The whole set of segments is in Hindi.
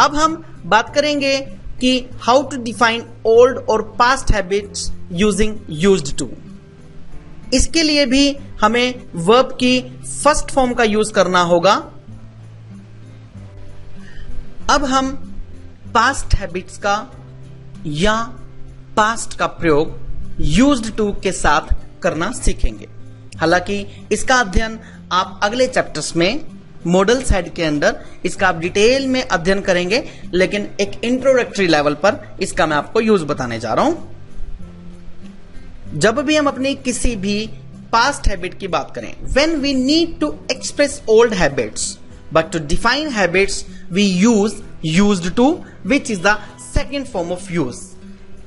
अब हम बात करेंगे कि हाउ टू डिफाइन ओल्ड और past habits using used to. इसके लिए भी हमें वर्ब की फर्स्ट फॉर्म का यूज करना होगा। अब हम पास्ट हैबिट्स का या पास्ट का प्रयोग यूज्ड टू के साथ करना सीखेंगे। हालांकि इसका अध्ययन आप अगले चैप्टर्स में मॉडल्स हेड के अंदर इसका आप डिटेल में अध्ययन करेंगे, लेकिन एक इंट्रोडक्टरी लेवल पर इसका मैं आपको यूज बताने जा रहा हूं। जब भी हम अपनी किसी भी पास्ट हैबिट की बात करें, when we need to express old habits but to define habits we use used to, which is the second form of use.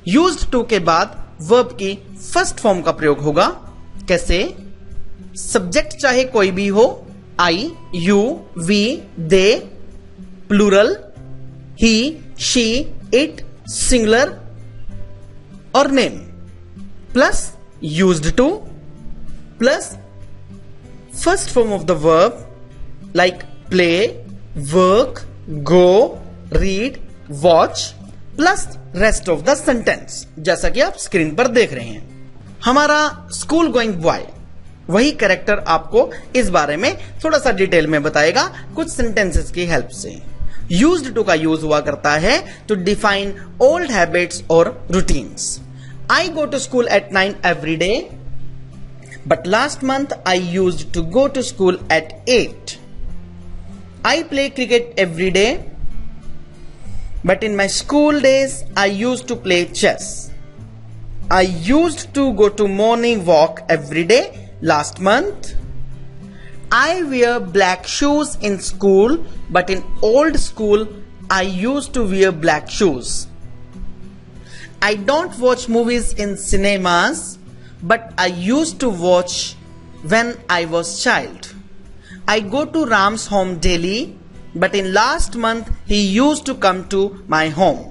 Used to के बाद वर्ब की फर्स्ट फॉर्म का प्रयोग होगा। कैसे? सब्जेक्ट चाहे कोई भी हो, I, you, we, they, plural, he, she, it, singular और name, plus used to plus first form of the verb like play, work, go, read, watch plus rest of the sentence, जैसा कि आप स्क्रीन पर देख रहे हैं। हमारा स्कूल गोइंग बॉय वही कैरेक्टर आपको इस बारे में थोड़ा सा डिटेल में बताएगा कुछ सेंटेंसेस की हेल्प से। यूज्ड टू का यूज हुआ करता है टू डिफाइन ओल्ड हैबिट्स और routines. I go to school at 9 every day, but last month I used to go to school at 8. I play cricket every day, but in my school days I used to play chess. I used to go to morning walk every day last month. I wear black shoes in school, but in old school I used to wear black shoes. I don't watch movies in cinemas, but I used to watch when I was child. I go to Ram's home daily, but in last month he used to come to my home.